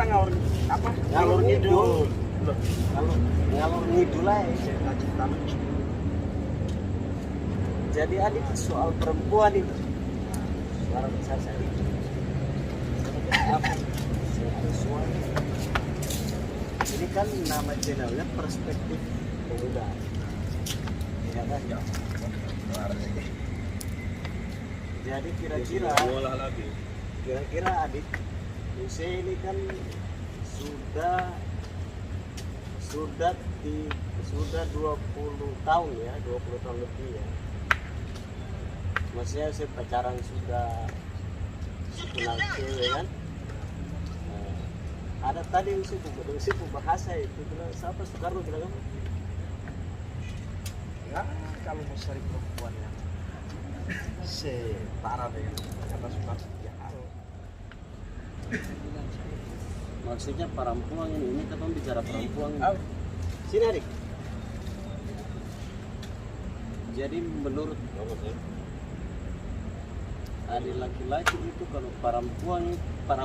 bahasa ngalur ngidul. Kalau ngalur ngidul aja cerita-cerita lucu. Jadi adik soal perempuan itu suara besar saya apa suara ini kan nama channelnya Perspektif Pemuda ya kan ya. Jadi kira-kira adik Use ini kan sudah 20 tahun ya, 20 tahun lebih ya. Maksudnya saya pacaran sudah kenal cewek kan. Nah, ada tadi Use bahasa itu bilang siapa Soekarno bilang apa? Ya kalau mau cari perempuan yang setara dengan kata Soekarno ya harus. Maksudnya perempuan ini kita bicara perempuan. Sini adik. Jadi menurut adik laki-laki itu kalau perempuan kan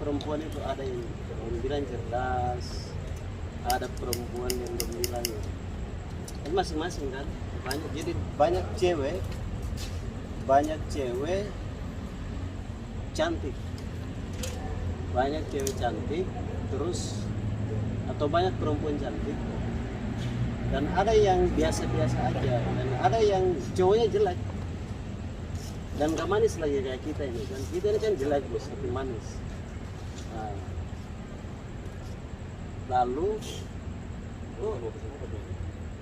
perempuan itu ada yang bilang cerdas, ada perempuan yang bilang itu masing-masing kan banyak. Jadi banyak cewek cantik, banyak cewek cantik terus atau banyak perempuan cantik dan ada yang biasa-biasa aja dan ada yang cowoknya jelek dan gak manis lagi kayak kita ini kan. Kita ini kan jelek bos tapi manis. Nah, lalu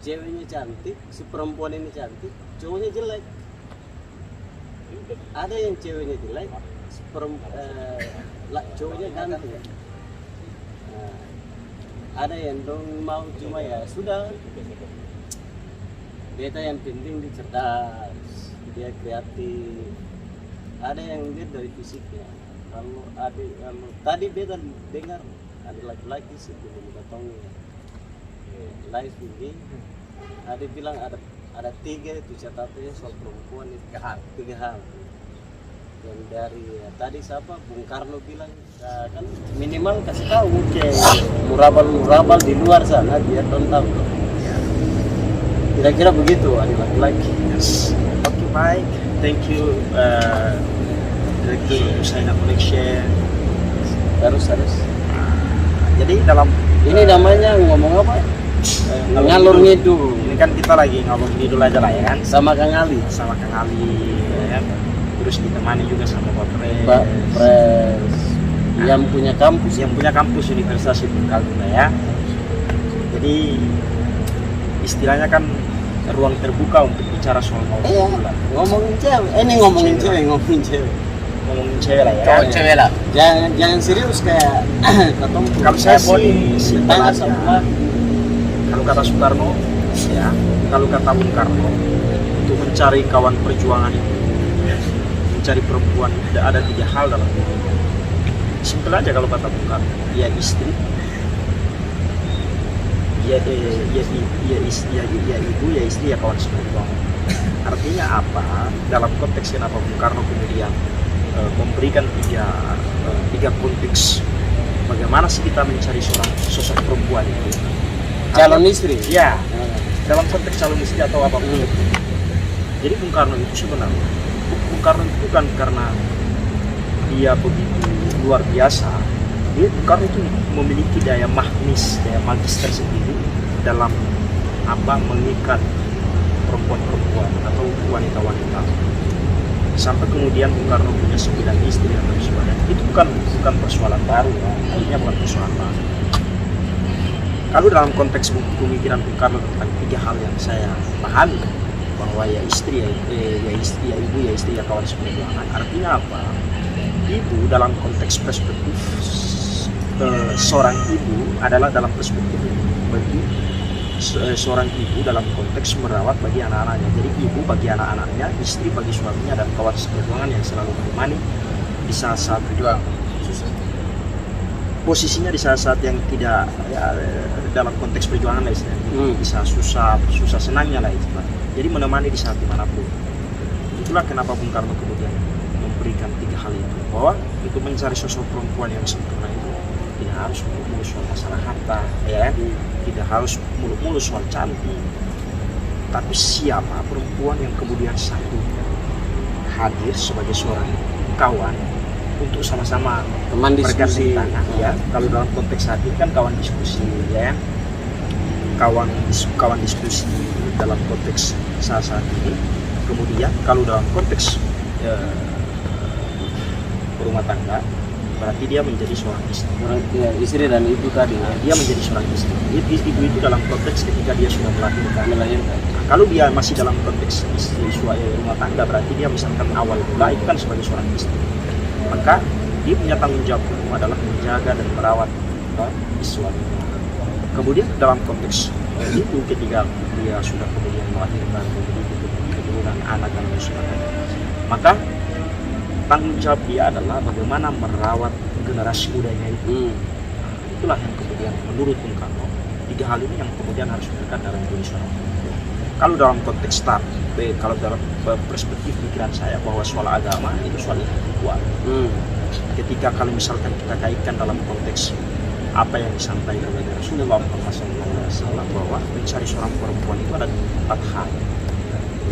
ceweknya cantik, si perempuan ini cantik, cowoknya jelek. Ada yang ceweknya jelek, cowoknya ganteng. Nah, ada yang dong mau cuma ya sudah. Beta yang penting dia cerdas, dia kreatif. Ada yang dia dari fisiknya. Kalau tadi beta dengar ada laki-laki sebelum datang live ini, ada bilang ada 3 itu catatannya soal perempuan itu 3 hal. Dan dari tadi siapa Bung Karno bilang kan minimal kasih tahu murabal di luar sana biar don't tahu. Kira-kira begitu ada laki-laki. Yes. Oke, baik. Thank you Direktur Usaina Collection. Harus. Jadi dalam Ini namanya ngomong apa? Ngalur ngidul. Ini kan kita lagi ngalur ngidul aja lah ya kan. Sama Kang Ali. Ya kan. Terus ditemani juga sama Pak Pres yang punya kampus Universitas Ibnu Khaldun ya. Jadi istilahnya kan ruang terbuka untuk bicara soal ngomongin cewek lah ya. Cowok cewek lah. Jangan serius kayak ketemu. Kalau saya sih tanya sama kalau kata Soekarno ya, kalau kata Bung Karno untuk mencari kawan perjuangan itu, mencari perempuan ada 3 hal dalam hidup. Simpel aja kalau kata Bung Karno, ya istri, ya ibu, ya istri, ya kawan seperjuangan. Artinya apa? Dalam konteks kenapa Bung Karno kemudian memberikan 3 konteks bagaimana sih kita mencari seorang sosok perempuan itu? calon istri. Ya, dalam konteks calon istri atau apapun. Jadi Bung Karno itu sebenarnya bukan karena dia begitu luar biasa. Bung Karno itu memiliki daya magis tersendiri dalam mengikat perempuan-perempuan atau wanita-wanita. Sampai kemudian Bung Karno punya 9 istri atau sebagainya. Itu bukan persoalan baru, artinya bukan persoalan baru. Kalau dalam konteks pemikiran Bung Karno tentang 3 hal yang saya pahami, bahwa ya istri, ya ibu, ya istri, ya kawan seperjuangan. Artinya apa? Ibu dalam konteks perspektif seorang ibu adalah dalam perspektif bagi seorang ibu dalam konteks merawat bagi anak-anaknya. Jadi ibu bagi anak-anaknya, istri bagi suaminya, dan kawan seperjuangan yang selalu menemani di saat-saat berjuang. Posisinya di saat-saat yang tidak ya, dalam konteks perjuangan lah istilahnya, bisa susah senangnya lah istilahnya. Jadi menemani di saat dimanapun. Itulah kenapa Bung Karno kemudian memberikan 3 hal itu, bahwa untuk mencari sosok perempuan yang sempurna itu tidak harus muluk-muluk soal masalah harta, ya kan? Tidak harus muluk-muluk soal cantik. Tapi siapa perempuan yang kemudian satu hadir sebagai seorang kawan untuk sama-sama Teman diskusi. bergandengan tangan, ya. Kalau dalam konteks hadir kan kawan diskusi, ya kan? Kawan diskusi dalam konteks saat ini. Kemudian kalau dalam konteks rumah tangga, berarti dia menjadi seorang istri. Ya, istri dan ibu tadi. Dia menjadi seorang istri. Ibu itu dalam konteks ketika dia sudah melahirkan. Melahirkan. Kalau dia masih dalam konteks istri rumah tangga, berarti dia misalkan awal mula itu kan sebagai seorang istri. Maka dia punya tanggung jawab adalah menjaga dan merawat suaminya. Kemudian dalam konteks itu ketika dia sudah kemudian melahirkan keturunan anak dan sebagainya, maka tanggung jawab dia adalah bagaimana merawat generasi mudanya itu. Itulah yang kemudian menurut Bung Karno, 3 hal ini yang kemudian harus melekat dalam diri seorang perempuan. Kalau dalam konteks kalau dalam perspektif pikiran saya bahwa soal agama itu soal individual. Ketika kalau misalkan kita kaitkan dalam konteks apa yang disampaikan oleh Rasulullah SAW bahwa mencari seorang perempuan itu ada 4 hal,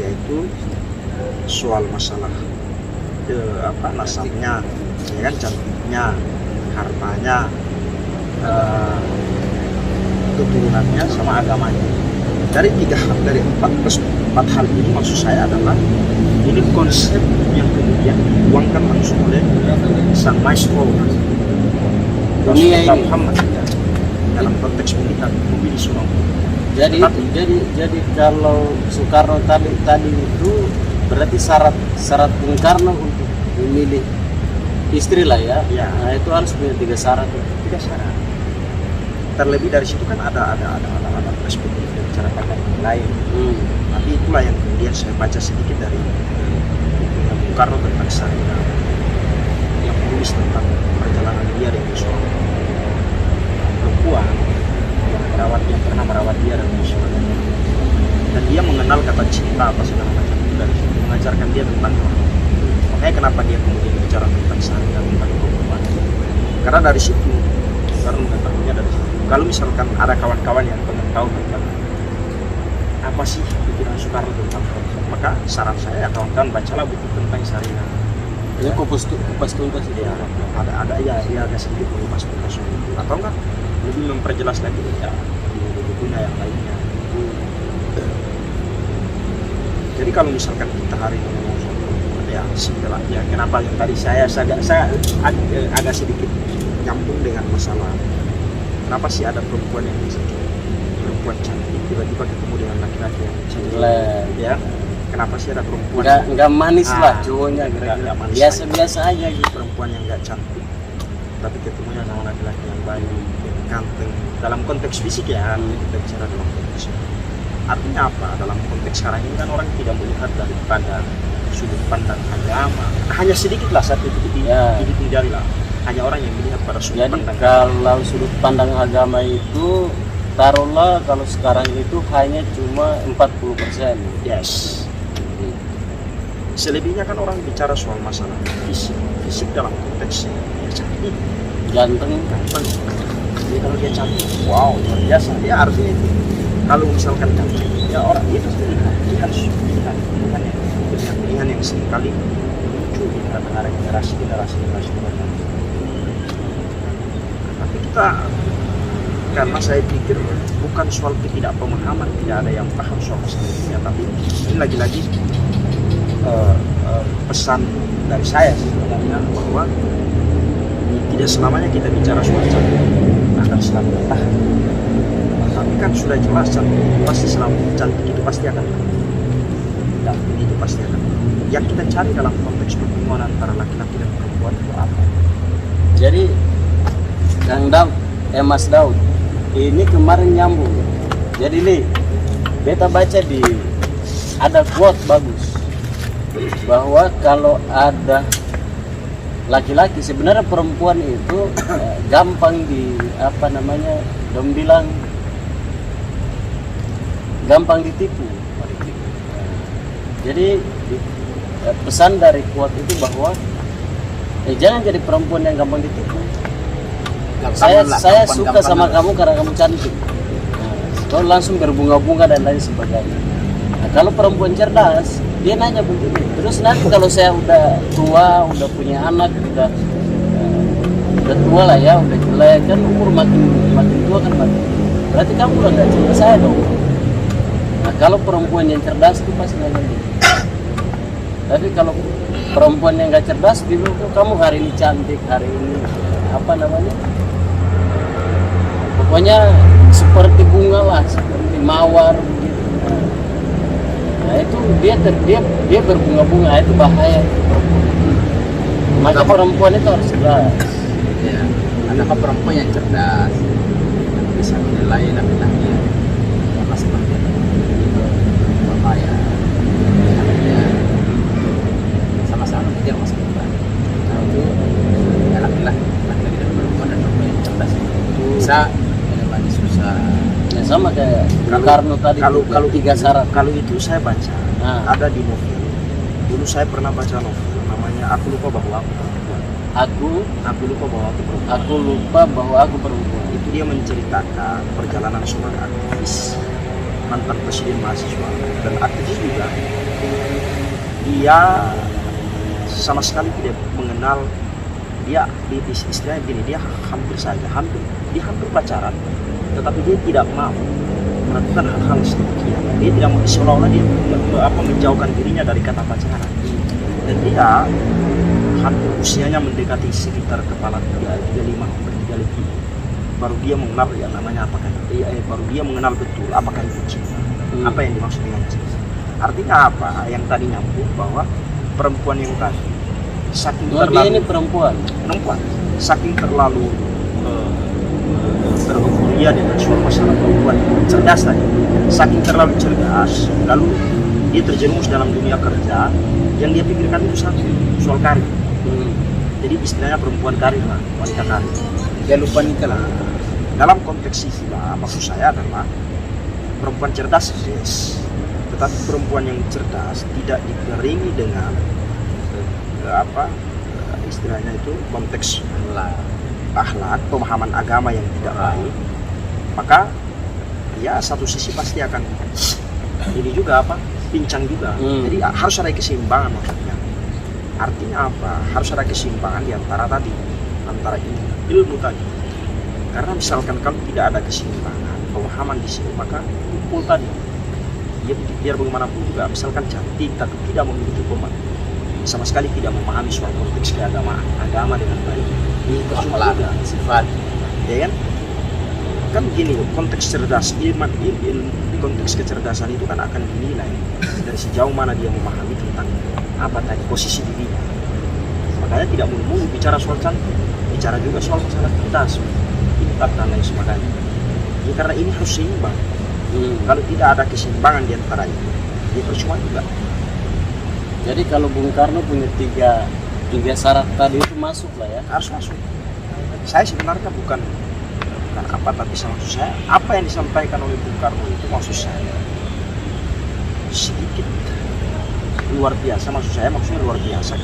yaitu soal masalah nasabnya, ya kan, cantiknya, hartanya, keturunannya, sama agamanya. Dari 4 hal ini maksud saya adalah ini konsep yang kemudian dituangkan langsung oleh sang maestro Rasulullah Muhammad dalam konteks memilih seorang. Jadi kalau Soekarno tadi itu berarti syarat Bung Karno untuk memilih istri lah ya. Nah itu harus punya 3 syarat. 3 syarat. Terlebih dari situ kan ada perspektif dan cara pandang yang lain. Tapi itulah yang kemudian saya baca sedikit dari Bung Karno tentang Sarina, yang menulis tentang perjalanan dia dengan seorang perempuan yang pernah merawat dia dan sebagainya. Dan dia mengenal kata cinta apa segala macam itu dari situ, mengajarkan dia tentang orang. Makanya kenapa dia kemudian bicara tentang Sarina, tentang perempuan, karena dari situ baru mengetahuinya dari situ. Kalau misalkan ada kawan-kawan yang pengen tahu tentang apa sih pikiran Soekarno tentang perempuan, maka saran saya kawan-kawan bacalah buku tentang Sarina. Ini kupas tuntas ya, ada ya agak sedikit mengupas tuntas itu, atau enggak lebih memperjelas lagi ya di bukunya yang lainnya. Jadi kalau misalkan kita hari ini ngomong soal perempuan, ya setelah ya kenapa yang tadi saya agak sedikit nyambung dengan masalah kenapa sih ada perempuan yang bisa perempuan cantik tiba-tiba ketemu dengan laki-laki yang cantik, ya kenapa sih ada perempuan nggak manis lah cowoknya, biasa aja gitu, perempuan yang nggak cantik tapi ketemunya sama laki-laki yang baik, yang ganteng dalam konteks fisik ya, kita bicara dalam konteks. Artinya apa? Dalam konteks sekarang ini kan orang tidak melihat daripada sudut pandang agama, hanya sedikit lah satu titik jari lah, hanya orang yang melihat pada sudut pandang. Jadi kalau sudut pandang agama itu taruhlah kalau sekarang itu hanya cuma 40%. Yes. Selebihnya kan orang bicara soal masalah fisik dalam konteks dia cantik, ganteng. Jadi kalau dia cantik, wow luar biasa. Ya artinya itu kalau misalkan cantik, ya orang itu dia harus pilihan yang seringkali muncul di antara generasi berikutnya. Tapi kita, karena saya pikir bukan soal ketidakpemahaman, tidak ada yang paham soal masalahnya, tapi ini lagi-lagi pesan dari saya sebenarnya bahwa tidak selamanya kita bicara soal cantik akan selalu bertahan. Tapi kan sudah jelas cantik pasti selalu, cantik itu pasti akan dan itu pasti akan. Yang kita cari dalam konteks pertemuan antara laki-laki dan perempuan itu apa? Jadi Kang Daud, Mas Daud, ini kemarin nyambung. Jadi nih, beta baca ada quote bagus bahwa kalau ada laki-laki, sebenarnya perempuan itu gampang dong bilang gampang ditipu. Jadi pesan dari quote itu bahwa jangan jadi perempuan yang gampang ditipu. saya suka sama kamu karena kamu cantik. Kau langsung berbunga-bunga dan lain sebagainya. Nah, kalau perempuan cerdas, dia nanya begini. Terus nanti kalau saya udah tua, udah punya anak, udah tua lah ya, udah jelek kan, umur makin tua kan makin. Berarti kamu udah nggak cinta saya dong. Nah kalau perempuan yang cerdas itu pasti nanya gitu. Tapi kalau perempuan yang nggak cerdas, bilang kamu hari ini cantik, hari ini apa namanya? Pokoknya seperti bunga lah, seperti mawar begitu. Nah itu dia berbunga-bunga, itu bahaya. Maka perempuan itu harus cerdas. Ya, adakah perempuan yang cerdas yang bisa menilai laki-laki apa seperti itu? Bahaya. Artinya sama-sama kejar masa depan. Nah itu ya laki-laki dan perempuan dan perempuan yang cerdas bisa menemani susah. Ya sama kayak Karno tadi. Kalau 3 syarat. Kalau itu saya baca ada di novel. Dulu saya pernah baca novel namanya Aku Lupa Bahwa Aku Perempuan. Aku lupa bahwa aku perempuan. Aku lupa bahwa aku perempuan. Itu dia menceritakan perjalanan seorang aktivis, mantan presiden mahasiswa dan aktivis juga. Dia sama sekali tidak mengenal, dia di istilahnya gini, dia hampir pacaran, tetapi dia tidak mau melakukan hal-hal sedemikian. Dia tidak mau, seolah-olah dia menjauhkan dirinya dari kata pacaran. Dan dia hampir usianya mendekati sekitar kepala 35 baru dia mengenal yang namanya baru dia mengenal betul apakah itu cinta. Apa yang dimaksud dengan cinta? Artinya apa? Yang tadi nyambung bahwa perempuan yang tadi saking terlalu dia ini perempuan saking terlalu bereuphoria dengan soal masalah perempuan cerdas tadi, saking terlalu cerdas, lalu dia terjerumus dalam dunia kerja. Yang dia pikirkan itu satu, soal karir. Jadi istilahnya perempuan karir lah, wanita karir. Dia lupa nikah lah. Dalam konteks istilah, maksud saya adalah perempuan cerdas, yes. Tetapi perempuan yang cerdas tidak diiringi dengan istilahnya itu konteks akhlak, pemahaman agama yang tidak baik. Maka ya satu sisi pasti akan ini juga pincang juga. Jadi harus ada keseimbangan maksudnya. Artinya apa? Harus ada keseimbangan di antara ilmu tadi. Karena misalkan kalau tidak ada keseimbangan, pemahaman di sini, maka kumpul tadi. Dia biar bagaimanapun juga, misalkan cantik tapi tidak memiliki sama sekali tidak memahami soal konteks keagamaan, agama dengan baik. Ini percuma juga sifat. Ya kan? Kan begini, konteks cerdas, ilmu di konteks kecerdasan itu kan akan dinilai dari sejauh mana dia memahami tentang apa tadi posisi dirinya. Makanya tidak mulu-mulu bicara soal cantik, bicara juga soal masalah cerdas, pintar dan lain sebagainya. Ya, karena ini harus seimbang. Kalau tidak ada keseimbangan di antara itu, dia percuma juga. Jadi kalau Bung Karno punya tiga syarat tadi itu masuk lah ya? Harus masuk. Saya sebenarnya bukan apa, tapi maksud saya apa yang disampaikan oleh Bung Karno itu maksud saya sedikit luar biasa. Maksudnya luar biasa.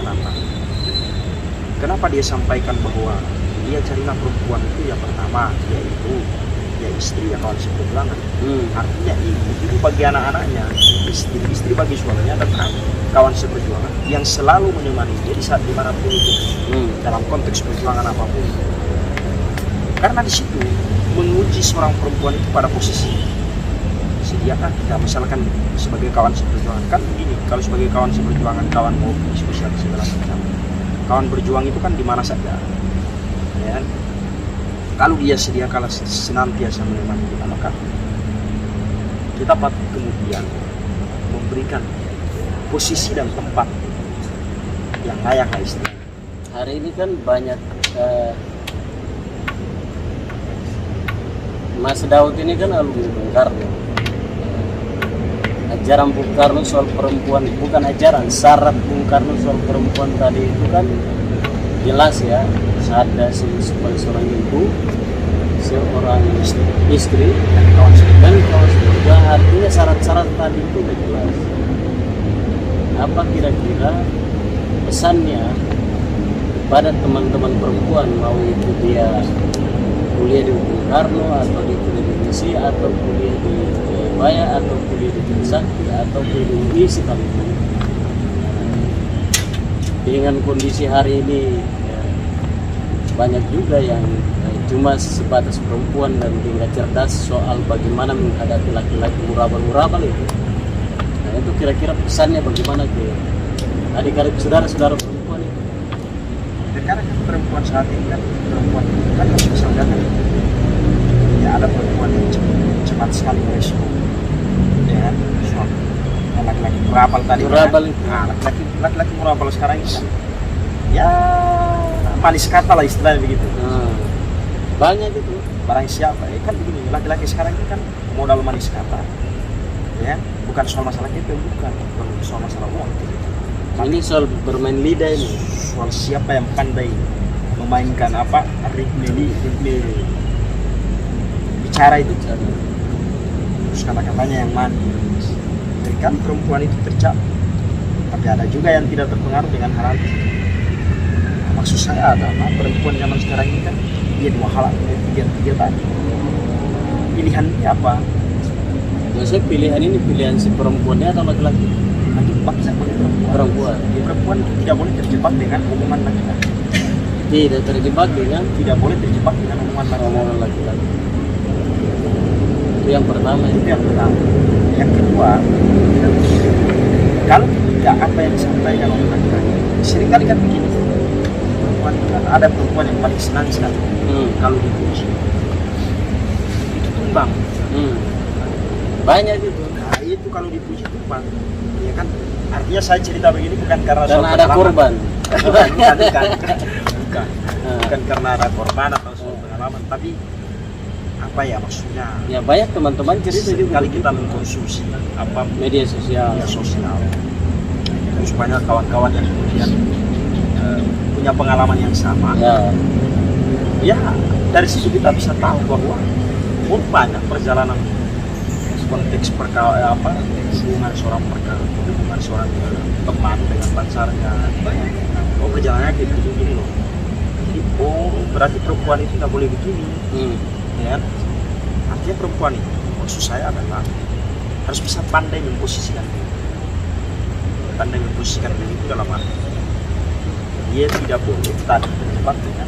Kenapa dia sampaikan bahwa dia carilah perempuan itu yang pertama yaitu istri yang kawan seperjuangan. Artinya ibu bagi anak-anaknya, istri bagi suaminya, dan kawan seperjuangan yang selalu menemani dia di saat dimanapun itu, dalam konteks perjuangan apapun. Karena di situ menguji seorang perempuan itu pada posisi sediakah kita, misalkan sebagai kawan seperjuangan kan begini, kalau sebagai kawan seperjuangan, kawan mau diskusi segala macam, kawan berjuang itu kan di mana saja, ya kan? Kalau dia sedia kalah senantiasa menemani kita, maka kita patut kemudian memberikan posisi dan tempat yang layak lah istilahnya. Hari ini kan banyak Mas Daud ini kan alumni Bung Karno. Ajaran Bung Karno soal perempuan, bukan ajaran, syarat Bung Karno soal perempuan tadi itu kan jelas ya. Ada sebagai seorang ibu, seorang istri, dan kawan seperjuangan. Artinya syarat-syarat tadi itu udah jelas. Apa kira-kira pesannya pada teman-teman perempuan, mau itu dia kuliah di Bung Karno atau di kuliah di UNISI atau kuliah di Jayabaya atau kuliah di Trisakti atau kuliah di UI sekalipun. Dengan kondisi hari ini ya, banyak juga yang cuma sebatas perempuan dan tingkat cerdas soal bagaimana menghadapi laki-laki murabal-murabal itu. Nah itu kira-kira pesannya bagaimana ke adik-adik saudara-saudara perempuan itu? Dan karena kan perempuan saat ini kan perempuan kan harus bisa menjaga. Ya ada perempuan yang cepat sekali merespon, ya kan? Yang laki-laki murabal tadi. Murabal itu. Nah, laki-laki murabal sekarang ini kan, ya manis kata lah istilahnya begitu. Banyak itu. Barang siapa? Kan begini, laki-laki sekarang ini kan modal manis kata, ya bukan soal masalah kita, bukan soal masalah uang. Ini soal bermain lidah ini. Soal siapa yang pandai memainkan apa ritme bicara itu, terus kata-katanya yang manis. Jadi kan perempuan itu tercap, tapi ada juga yang tidak terpengaruh dengan hal itu. Maksud saya adalah perempuan zaman sekarang ini kan dia dua hal, tiga tadi. Pilihannya apa? Maksudnya pilihan ini pilihan si perempuannya atau laki-laki? Nanti paksa oleh perempuan. Dia perempuan tidak boleh terjebak dengan omongan laki-laki. Tidak terjebak dengan Tidak boleh terjebak dengan omongan omongan laki-laki. Itu yang pertama. Itu yang pertama. Yang kedua, kalau tidak apa yang disampaikan oleh laki-laki, seringkali kan begini. Perempuan kan ada perempuan yang paling senang sekali kalau dipuji. Itu tumbang. Banyak itu. Nah itu kalau dipuji tumbang. Ya kan, artinya saya cerita begini bukan karena Dan suatu ada pengalaman. korban. bukan karena ada korban atau suatu pengalaman, tapi apa ya maksudnya? Ya banyak teman-teman cerita juga. Kali kita mengkonsumsi apa Media sosial. media sosial, terus banyak kawan-kawan yang kemudian punya pengalaman yang sama. Ya dari situ kita bisa tahu bahwa banyak perjalanan konteks hubungan seorang hubungan seorang teman dengan pacarnya, perjalanannya kayak begini loh. Jadi berarti perempuan itu nggak boleh begini, ya kan? Artinya perempuan itu maksud saya adalah harus bisa pandai memposisikan diri itu dalam arti dia tidak boleh tadi terjebak dengan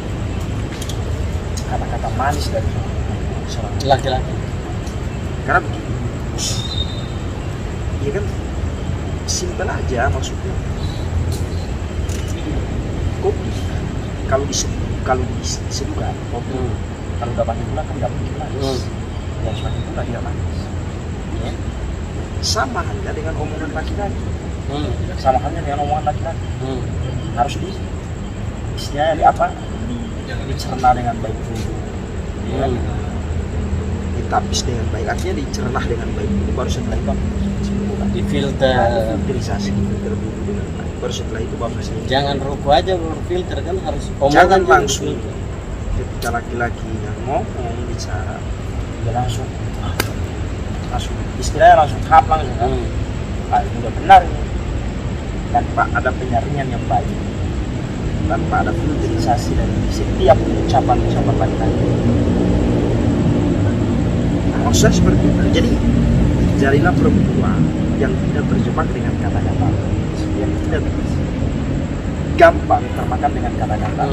kata-kata manis dari seorang Laki-laki. karena begini, ya kan simpel aja maksudnya. Kopi kalau diseduhkan kopi kalau udah pakai gula kan nggak mungkin manis. Yang semakin gula dia manis. Ya. Sama halnya dengan omongan laki-laki. Sama halnya dengan omongan laki-laki. Harus dicerna dengan baik dulu. Ya. Ditapis dengan baik, artinya dicerna dengan baik dulu, baru setelah itu filterisasi filter dulu dengan baik, baru setelah itu baru bisa. Jangan rokok aja berfilter kan, harus Jangan omongan langsung ketika laki-laki yang ngomong bicara dia langsung istilahnya langsung langsung ini udah benar ini, tanpa ada penyaringan yang baik, tanpa ada filterisasi dari setiap ucapan laki-laki. Maksudnya seperti itu. Jadi jadilah perempuan yang tidak terjebak dengan kata-kata, yang tidak gampang termakan dengan kata-kata,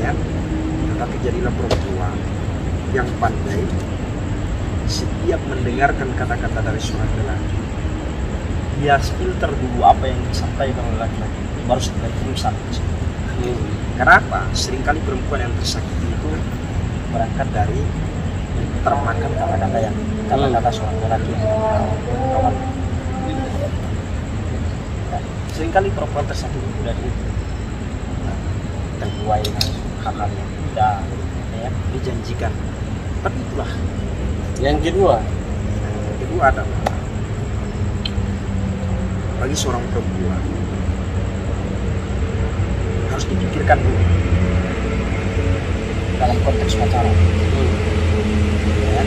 ya. Tetapi jadilah perempuan yang pandai setiap mendengarkan kata-kata dari seorang lelaki, dia filter dulu apa yang disampaikan oleh laki-laki, baru setelah itu sampai. Kenapa? Seringkali perempuan yang tersakiti itu berangkat dari termakan kata-kata seorang lelaki yang kawan. Seringkali perempuan tersakiti itu dari itu terbuai dengan hal-hal yang tidak dijanjikan. Tapi itulah. Yang kedua adalah bagi seorang perempuan harus dipikirkan dulu dalam konteks pacaran. Ya.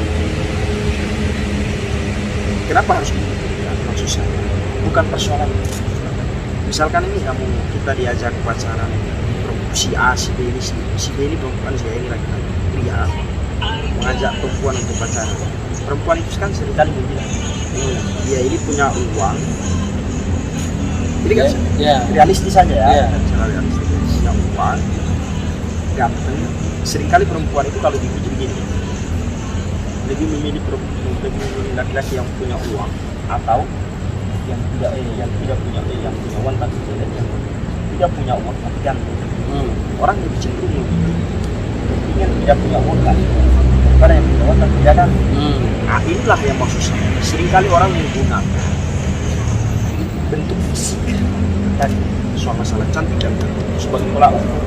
Kenapa harus dipikirkan? Maksud saya bukan persoalan. Misalkan ini kita diajak pacaran, si A, si B ini perempuan, si A ini laki-laki, pria. mengajak perempuan untuk pacaran. Perempuan itu kan seringkali bilang dia ini punya uang. Jadi kan realistis saja ya, secara realistis punya uang, ganteng. Seringkali perempuan itu kalau dipuji begini, lebih memilih laki-laki yang punya uang atau yang tidak punya uang tapi tidak punya uang tapi ganteng. Orang lebih cenderung ingin tidak punya uang kan daripada yang punya uang tapi tidak ganteng. Nah, inilah yang maksud saya. Seringkali orang menggunakan bentuk fisik dan soal masalah cantik dan sebagai tolak ukur.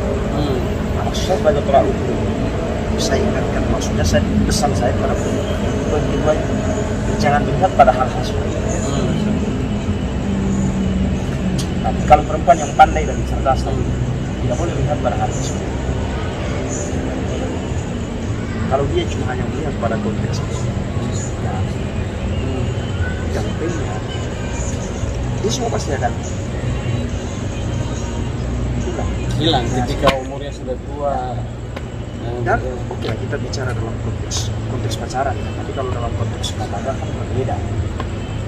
Nah, maksud saya sebagai tolak ukur, saya ingatkan, maksudnya saya pesan saya kepada perempuan jangan melihat pada hal-hal seperti itu. Tapi kalau perempuan yang pandai dan cerdas tidak boleh melihat pada hal seperti itu. Kalau dia cuma hanya melihat pada konteks gantengnya, dia semua pasti akan hilang ketika umurnya sudah tua. Dan oke, kita bicara dalam konteks pacaran, tapi kalau dalam konteks rumah tangga kan berbeda.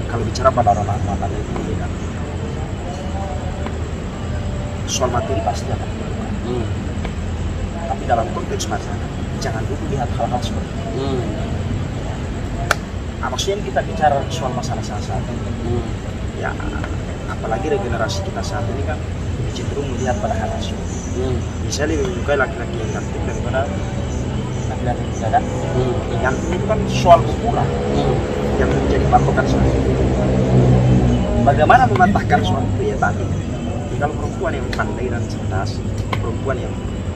Kalau bicara pada rumah tangga itu berbeda. Soal materi pasti akan berubah. Tapi dalam konteks pacaran jangan dulu lihat hal-hal seperti itu. Nah, maksudnya kita bicara soal masalah saat ini. Ya, apalagi regenerasi kita saat ini kan cenderung melihat pada hal seperti itu. Misalnya lebih menyukai laki-laki yang ganteng daripada laki-laki yang tidak ganteng. Yang ganteng itu kan soal ukuran yang menjadi patokan soal itu. Bagaimana mematahkan soal itu ya tadi? Jadi kalau perempuan yang pandai dan cerdas, perempuan yang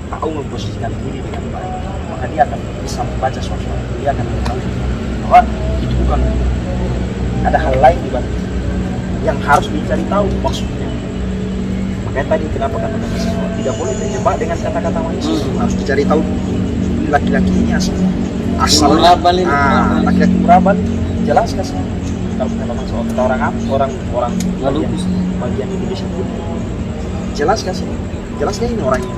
tahu memposisikan diri dengan baik, maka dia akan bisa membaca soal itu. Dia akan tahu bahwa itu bukan ada hal lain di balik yang harus dicari tahu maksudnya. Makanya tadi kenapa kata-kata sesuatu tidak boleh terjebak dengan kata-kata manusia. Harus dicari tahu laki-laki ini asal laki-laki murabal jelas kasih. Kalau kita ngomong soal orang bagian Indonesia pun jelas kasih. Jelasnya ini orang ini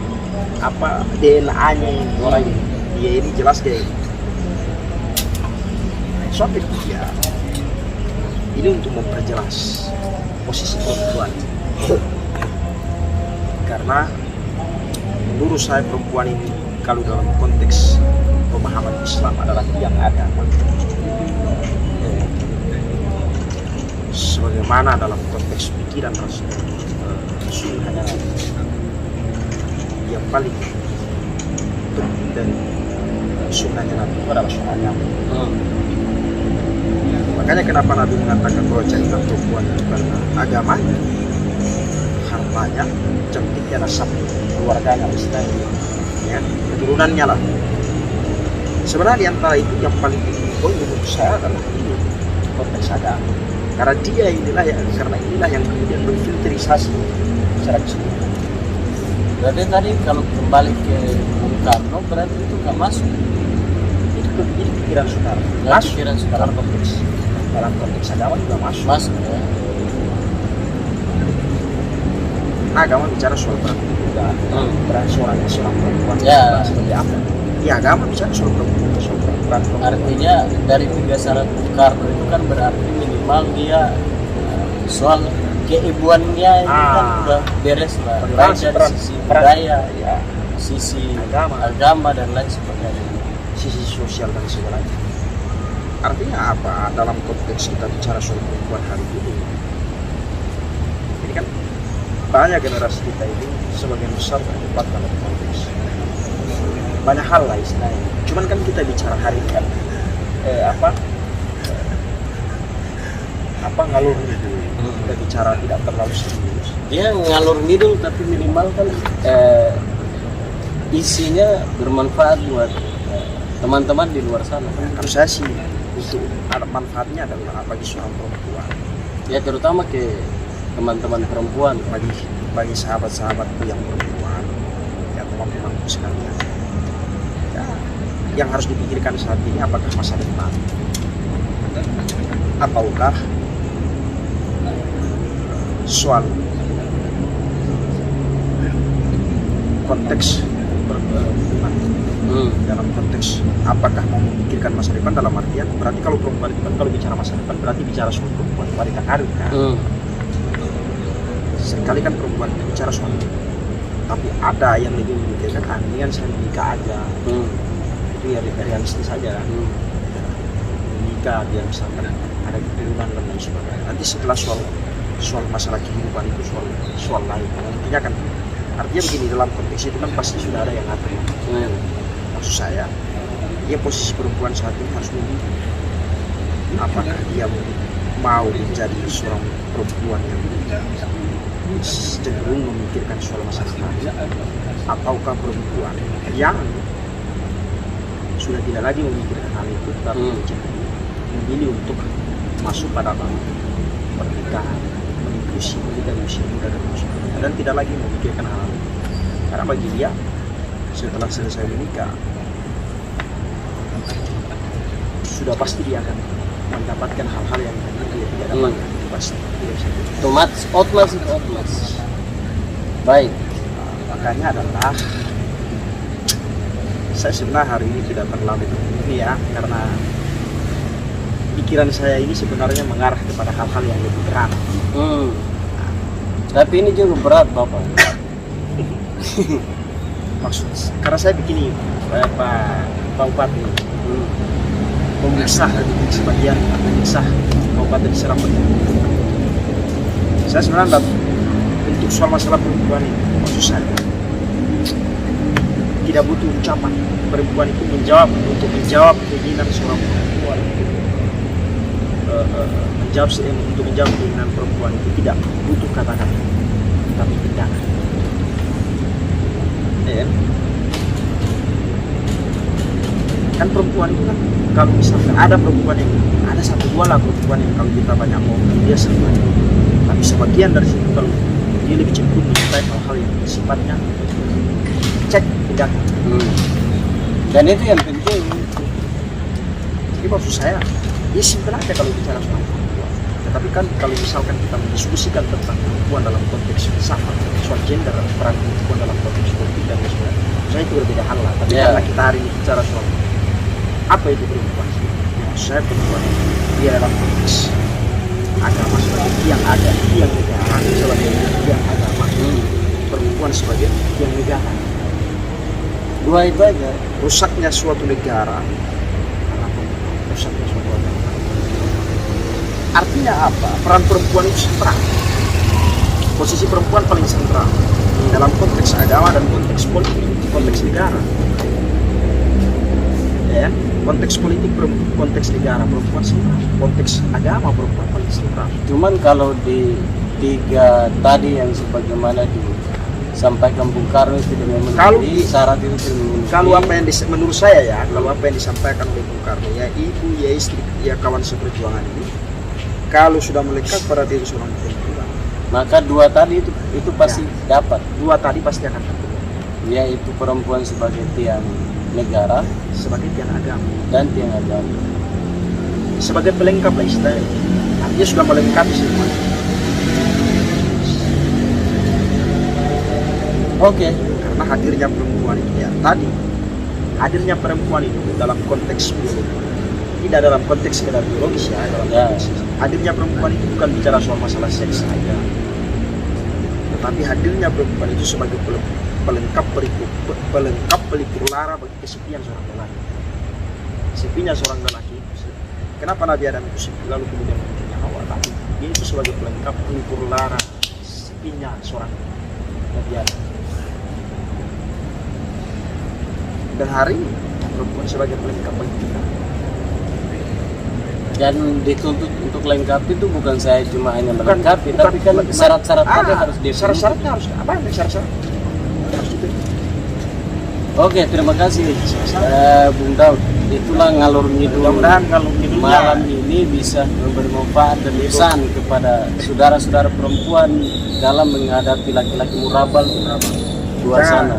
apa DNA-nya ini orang ini dia ini jelas kayak suatu ya ini untuk memperjelas posisi perempuan. Karena menurut saya perempuan ini kalau dalam konteks pemahaman Islam adalah yang agama. Sebagaimana dalam konteks pikiran Rasul hanya yang paling penting dari sunnahnya Nabi itu adalah sunnah agama. Makanya kenapa Nabi mengatakan bahwa carilah perempuan itu karena agamanya, hartanya, cantiknya, nasab keluarganya, istilahnya, ya, keturunannya lah. Sebenarnya di antara itu yang paling penting menurut saya adalah ini konteks agama. Karena inilah yang kemudian menfilterisasi secara keseluruhan. Berarti tadi kalau kembali ke Bung Karno berarti itu nggak masuk. Itu pikiran saudara. Masuk dalam konteks agama juga masuk. Masuk ya. Agama bicara soal peran juga, peran seorang perempuan seperti apa? Ya agama bicara soal perempuan. Artinya dari 3 syarat Bung Karno itu kan berarti minimal dia soal keibuannya itu kan udah beres lah. Baik dari sisi budaya, ya, sisi agama dan lain sebagainya. Sisi sosial dan segalanya. Artinya apa? Dalam konteks kita bicara soal perempuan hari ini kan banyak generasi kita ini sebagian besar terjebak dalam konteks banyak hal lah istilahnya. Cuman kan kita bicara hari ini kan ngalur ngidul. Kita bicara tidak terlalu serius. Dia ngalur ngidul tapi minimal kan isinya bermanfaat buat teman-teman di luar sana. Kalau saya sih untuk manfaatnya adalah bagi seorang perempuan. Ya terutama ke teman-teman perempuan, bagi sahabat-sahabatku yang perempuan, ya teman-temanku sekalian. Ya, yang harus dipikirkan saat ini apakah masa depan ataukah soal konteks berhubungan dalam konteks apakah mau memikirkan masa depan, dalam artian berarti kalau perempuan itu kan kalau bicara masa depan berarti bicara soal perempuan wanita karir kan. Seringkali kan perempuan itu bicara soal itu, tapi ada yang lebih memikirkan dengan saya menikah aja. Itu ya realistis saja kan. Menikah biar misalkan ada keturunan dan lain sebagainya. Nanti setelah soal masalah kehidupan itu soal lain. Intinya kan artinya begini, dalam konteks itu kan pasti sudah ada yang ngatur. Maksud saya, dia posisi perempuan saat ini harus memilih apakah dia mau menjadi seorang perempuan yang cenderung memikirkan soal masa depan, ataukah perempuan yang sudah tidak lagi memikirkan hal itu, tapi memilih untuk masuk pada pernikahan, menuju menikah di usia muda dan tidak lagi memikirkan hal itu. Karena bagi dia setelah selesai menikah sudah pasti dia akan mendapatkan hal-hal yang dia tidak dapatkan. Pasti dia bisa Outmas. Baik. Makanya adalah saya sebenarnya hari ini tidak terlalu ini ya, karena pikiran saya ini sebenarnya mengarah kepada hal-hal yang lebih berat. Tapi ini juga berat Bapak. Maksud karena saya begini, Pak Bupati, pemirsa sebagian pemirsa Kabupaten Serang. Saya sebenarnya untuk soal masalah perempuan ini, maksud saya tidak butuh ucapan. Perempuan itu untuk menjawab keinginan seorang perempuan, untuk menjawab keinginan perempuan itu tidak butuh kata-kata, tapi tindakan. Kan perempuan itu kan, kalau misalkan ada perempuan yang ada satu dua lah perempuan yang kalau kita banyak ngomong dia senang, tapi sebagian dari situ kalau dia lebih cenderung mencintai hal-hal yang sifatnya cek tindakan. Dan itu yang penting. Jadi maksud saya, ya simpel aja kalau bicara soal perempuan. Tetapi kan kalau misalkan kita mendiskusikan tentang perempuan dalam konteks filsafat, soal gender dan peran perempuan dalam konteks politik dan sebagainya, saya itu berbeda hal lah. Tapi karena kita hari ini bicara soal apa itu perempuan, maksud saya perempuan dia dalam konteks agama sebagai tiang negara, sebagai tiang agama, perempuan sebagai tiang negara. Dua itu aja. Rusaknya suatu negara karena rusaknya suatu agama. Artinya apa? Peran perempuan itu sentral. Posisi perempuan paling sentral dalam konteks agama dan konteks politik, konteks negara. Ya, konteks politik konteks negara perempuan sentral, konteks agama perempuan paling sentral. Cuman kalau di tiga tadi yang sebagaimana disampaikan Bung Karno tidak memenuhi syarat itu tidak memenuhi. Kalau apa yang menurut saya ya, kalau apa yang disampaikan oleh Bung Karno, ya ibu, ya istri, ya kawan seperjuangan ini, kalau sudah melekat pada diri seorang perempuan, maka dua tadi itu pasti dapat. Dua tadi pasti akan terpenuhi. Yaitu perempuan sebagai tiang negara, sebagai tiang agama, dan tiang agama sebagai pelengkap lah istilahnya. Artinya sudah melengkapi semua. Oke. Karena hadirnya perempuan itu ya tadi, hadirnya perempuan itu dalam konteks biologi, tidak dalam konteks sekedar biologis ya, dalam konteks hadirnya perempuan itu bukan bicara soal masalah seks saja, tetapi hadirnya perempuan itu sebagai pelengkap pelipur lara bagi kesepian seorang lelaki. Sepinya seorang lelaki itu, kenapa Nabi Adam itu sepi lalu kemudian munculnya Hawa? Tapi dia itu sebagai pelengkap pelipur lara sepinya seorang Nabi Adam. Dan hari ini perempuan sebagai pelengkap bagi kita. Dan dituntut untuk lengkap itu bukan saya cuma hanya melengkapi, tapi kan syarat-syarat tadi harus dipenuhi. Syarat-syaratnya harus apa? Syarat-syarat harus dipenuhi. Oke, terima kasih Bung Daud. Itulah ngalur ngidul. Mudah-mudahan ngalur ngidulnya malam ini bisa memberi manfaat dan pesan kepada saudara-saudara perempuan dalam menghadapi laki-laki murabal luar sana.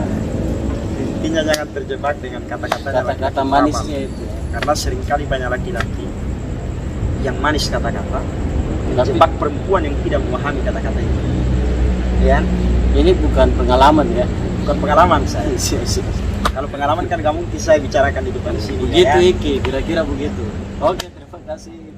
Intinya jangan terjebak dengan kata-kata manisnya itu. Karena seringkali banyak laki-laki yang manis kata-kata terjebak perempuan yang tidak memahami kata-kata itu. Ya, ini bukan pengalaman ya. Bukan pengalaman saya. Kalau pengalaman kan gak mungkin saya bicarakan di depan sini. Begitu ya. Iki, kira-kira begitu. Oke, terima kasih.